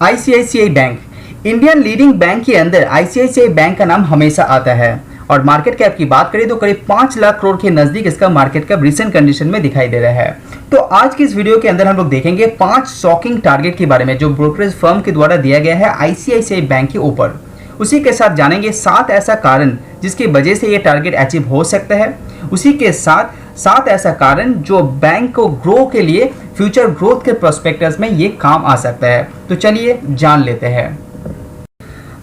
ICICI bank, Indian leading bank के अंदर ICICI bank का नाम हमेशा आता है और मार्केट कैप की बात करें तो करीब 5 लाख करोड़ के नजदीक इसका मार्केट कैप रिसेंट कंडीशन में दिखाई दे रहा है। तो आज की इस वीडियो के अंदर हम लोग देखेंगे 5 शॉकिंग टारगेट के बारे में जो ब्रोकरेज फर्म के द्वारा दिया गया है आईसीआईसीआई बैंक के ऊपर। उसी के साथ जानेंगे 7 ऐसा कारण जिसकी वजह से ये टारगेट अचीव हो सकता है। उसी के साथ 7 ऐसा कारण जो बैंक को ग्रो के लिए फ्यूचर ग्रोथ के प्रोस्पेक्टस में ये काम आ सकता है। तो चलिए जान लेते हैं।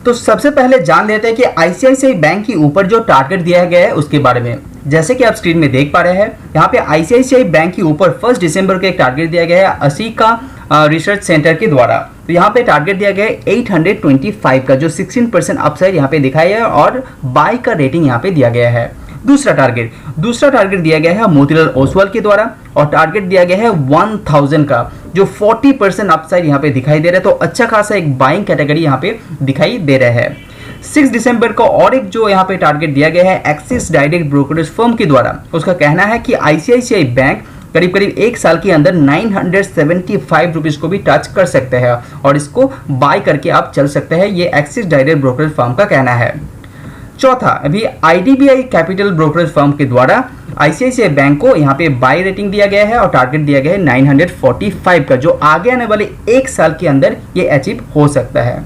तो सबसे पहले जान लेते हैं कि आईसीआईसीआई बैंक के ऊपर जो टारगेट दिया गया है उसके बारे में। जैसे कि आप स्क्रीन में देख पा रहे हैं, यहाँ पे आईसीआईसीआई बैंक के ऊपर 1 दिसंबर को एक टारगेट दिया गया है असी का रिसर्च सेंटर के द्वारा। तो यहाँ पे टारगेट दिया गया है 825 का जो 16% अपसाइड यहाँ पे दिखाया है और बाय का रेटिंग यहाँ पे दिया गया है। दूसरा टारगेट दिया गया है मोतीलाल ओसवाल के द्वारा और टारगेट दिया गया है 1000 का जो 40% अपसाइड यहाँ पे दिखाई दे रहा है। तो अच्छा खासा एक बाइंग कैटेगरी यहाँ पे दिखाई दे रहा है। 6 दिसंबर को और एक जो यहाँ पे टारगेट दिया गया है एक्सिस डायरेक्ट ब्रोकरेज फर्म के द्वारा। उसका कहना है कि आईसीआईसीआई बैंक करीब 1 साल के अंदर 975 रुपीज को भी टच कर सकते हैं और इसको बाय करके आप चल सकते हैं, ये एक्सिस डायरेक्ट ब्रोकरेज फर्म का कहना है। चौथा, अभी आईडीबीआई कैपिटल ब्रोकरेज फर्म के द्वारा आईसीआईसीआई बैंक को यहाँ पे बाय रेटिंग दिया गया है और टारगेट दिया गया है 945 का जो आगे आने वाले 1 साल के अंदर ये अचीव हो सकता है।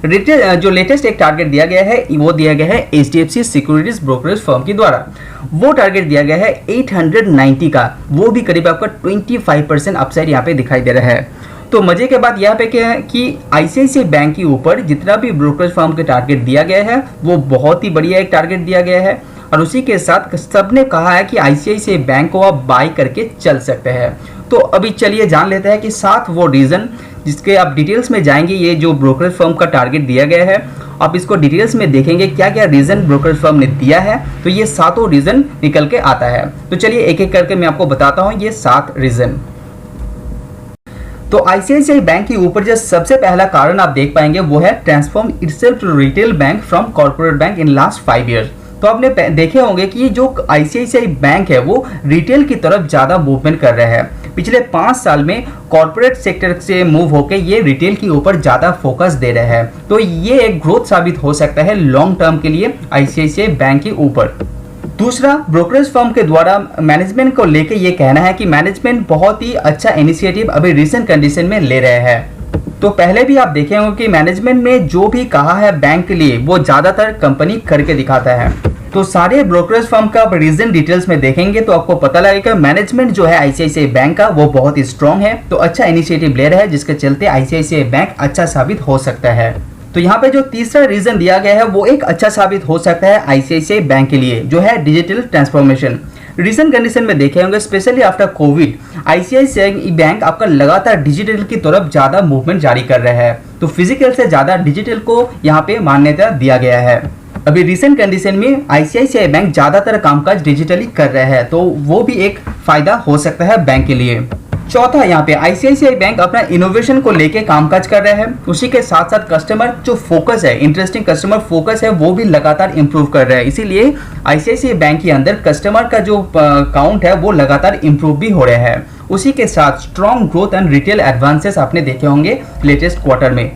जो लेटेस्ट एक टारगेट दिया गया है वो दिया गया है एचडीएफसी सिक्योरिटीज ब्रोकरेज फर्म के द्वारा। वो टारगेट दिया गया है 890 का, वो भी करीब आपका 25% अपसाइड यहाँ पे दिखाई दे रहा है। तो मजे के बात यहाँ पे क्या है कि आईसीआईसीआई बैंक के ऊपर जितना भी ब्रोकरेज फर्म के टारगेट दिया गया है वो बहुत ही बढ़िया एक टारगेट दिया गया है और उसी के साथ सबने कहा है कि आईसीआईसीआई बैंक को आप बाय करके चल सकते हैं। तो अभी चलिए जान लेते हैं कि 7 वो रीजन जिसके आप डिटेल्स में जाएंगे। ये जो ब्रोकरेज फर्म का टारगेट दिया गया है आप इसको डिटेल्स में देखेंगे क्या क्या रीजन ब्रोकरेज फर्म ने दिया है, तो ये 7 रीजन निकल के आता है। तो चलिए एक एक करके मैं आपको बताता हूँ ये 7 रीजन। तो आईसीआईसीआई बैंक के ऊपर जो सबसे पहला कारण आप देख पाएंगे वो है transform itself to retail bank from corporate bank in last 5 years. तो आपने देखे होंगे कि जो आईसीआईसीआई बैंक है वो रिटेल की तरफ ज्यादा मूवमेंट कर रहा है। पिछले 5 साल में कॉर्पोरेट सेक्टर से मूव होकर ये रिटेल के ऊपर ज्यादा फोकस दे रहा है। तो ये एक ग्रोथ साबित हो सकता है लॉन्ग टर्म के लिए आईसीआईसीआई बैंक के ऊपर। दूसरा, ब्रोकरेज फर्म के द्वारा मैनेजमेंट को लेकर ये कहना है कि मैनेजमेंट बहुत ही अच्छा इनिशिएटिव अभी रिसेंट कंडीशन में ले रहे हैं। तो पहले भी आप देखे होंगे कि मैनेजमेंट ने जो भी कहा है बैंक के लिए वो ज्यादातर कंपनी करके दिखाता है। तो सारे ब्रोकरेज फर्म का आप रीजन डिटेल्स में देखेंगे तो आपको पता लगेगा मैनेजमेंट जो है आईसीआईसीआई बैंक का वो बहुत ही स्ट्रांग है, तो अच्छा इनिशिएटिव ले रहा है जिसके चलते आईसीआईसीआई बैंक अच्छा साबित हो सकता है। तो यहाँ पे जो तीसरा रीजन दिया गया है वो एक अच्छा साबित हो सकता है आईसीआईसीआई बैंक के लिए जो है डिजिटल ट्रांसफॉर्मेशन। रिसेंट कंडीशन में देखे होंगे specially after Covid ICICI bank आपका लगातार डिजिटल की तरफ ज्यादा मूवमेंट जारी कर रहा है। तो फिजिकल से ज्यादा डिजिटल को यहाँ पे मान्यता दिया गया है। अभी रिसेंट कंडीशन में आईसीआईसीआई बैंक ज्यादातर कामकाज डिजिटली कर रहा है, तो वो भी एक फायदा हो सकता है बैंक के लिए। चौथा, यहाँ पे आईसीआईसीआई बैंक अपना इनोवेशन को लेके कामकाज कर रहा है। उसी के साथ साथ कस्टमर जो फोकस है, इंटरेस्टिंग कस्टमर फोकस है वो भी लगातार इंप्रूव कर रहा है। इसीलिए आईसीआईसीआई बैंक के अंदर कस्टमर का जो काउंट है वो लगातार इंप्रूव भी हो रहा है। उसी के साथ strong growth and retail advances आपने देखे होंगे लेटेस्ट क्वार्टर में।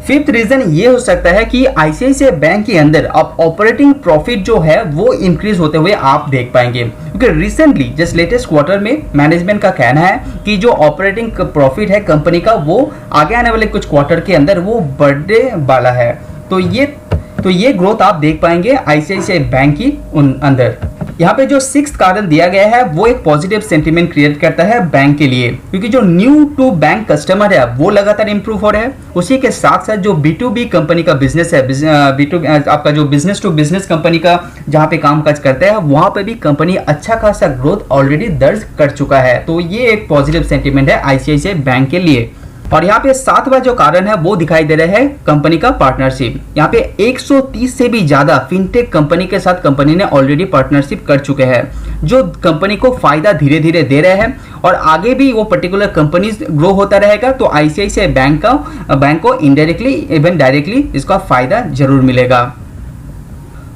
फिफ्थ रीजन ये हो सकता है कि आईसीआईसीआई बैंक के अंदर अब ऑपरेटिंग प्रॉफिट जो है वो इंक्रीज होते हुए आप देख पाएंगे, क्योंकि रिसेंटली जस्ट लेटेस्ट क्वार्टर में मैनेजमेंट का कहना है कि जो ऑपरेटिंग प्रॉफिट है कंपनी का वो आगे आने वाले कुछ क्वार्टर के अंदर वो बढ़ने वाला है। तो ये ग्रोथ आप देख पाएंगे आईसीआईसीआई बैंक की अंदर। यहाँ पे जो 6th कारण दिया गया है वो एक पॉजिटिव सेंटीमेंट क्रिएट करता है बैंक के लिए, क्योंकि जो न्यू टू बैंक कस्टमर है वो लगातार इंप्रूव हो रहा है। उसी के साथ साथ जो B2B कंपनी का बिजनेस है, आपका जो बिजनेस टू बिजनेस कंपनी का जहाँ पे कामकाज करता है वहां पे भी कंपनी अच्छा खासा ग्रोथ ऑलरेडी दर्ज कर चुका है। तो ये एक पॉजिटिव सेंटीमेंट है आईसीआईसीआई बैंक के लिए। और यहाँ पे 7वां जो कारण है वो दिखाई दे रहा है कंपनी का पार्टनरशिप। यहाँ पे 130 से भी ज्यादा फिनटेक कंपनी के साथ कंपनी ने ऑलरेडी पार्टनरशिप कर चुके हैं, जो कंपनी को फायदा धीरे धीरे दे रहे हैं और आगे भी वो पर्टिकुलर कंपनीज ग्रो होता रहेगा। तो आईसीआईसीआई बैंक को इनडायरेक्टली इवन डायरेक्टली इसका फायदा जरूर मिलेगा।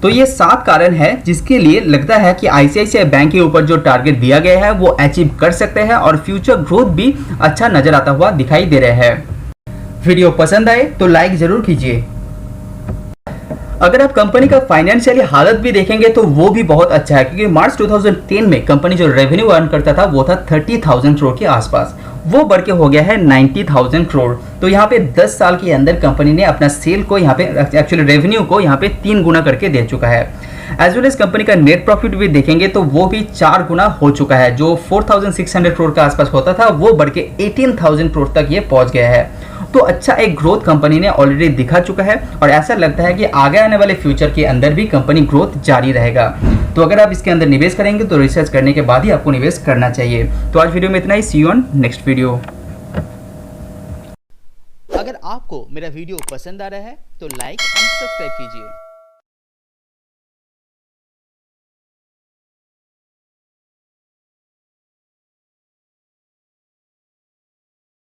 तो ये 7 कारण है जिसके लिए लगता है कि आईसीआईसीआई बैंक के ऊपर जो टारगेट दिया गया है वो अचीव कर सकते हैं और फ्यूचर ग्रोथ भी अच्छा नजर आता हुआ दिखाई दे रहा है। वीडियो पसंद आए तो लाइक जरूर कीजिए। अगर आप कंपनी का फाइनेंशियली हालत भी देखेंगे तो वो भी बहुत अच्छा है, क्योंकि मार्च 2010 में कंपनी जो रेवेन्यू अर्न करता था वो था 30,000 करोड़ के आसपास, वो बढ़ के हो गया है 90,000 करोड़। तो यहाँ पे 10 साल के अंदर कंपनी ने अपना सेल को यहाँ पे एक्चुअली रेवेन्यू को यहाँ पे 3 गुना करके दे चुका है। एज वेल एज कंपनी का नेट प्रॉफिट भी देखेंगे तो वो भी 4 गुना हो चुका है, जो 4,600 करोड़ के आसपास होता था वो बढ़ के 18,000 करोड़ तक ये पहुंच गया है। तो अच्छा एक ग्रोथ कंपनी ने ऑलरेडी दिखा चुका है और ऐसा लगता है कि आगे आने वाले फ्यूचर के अंदर भी कंपनी ग्रोथ जारी रहेगा। तो अगर आप इसके अंदर निवेश करेंगे तो रिसर्च करने के बाद ही आपको निवेश करना चाहिए। तो आज वीडियो में इतना ही, सी यू ऑन नेक्स्ट वीडियो। अगर आपको मेरा वीडियो पसंद आ रहा है तो लाइक एंड सब्सक्राइब कीजिए।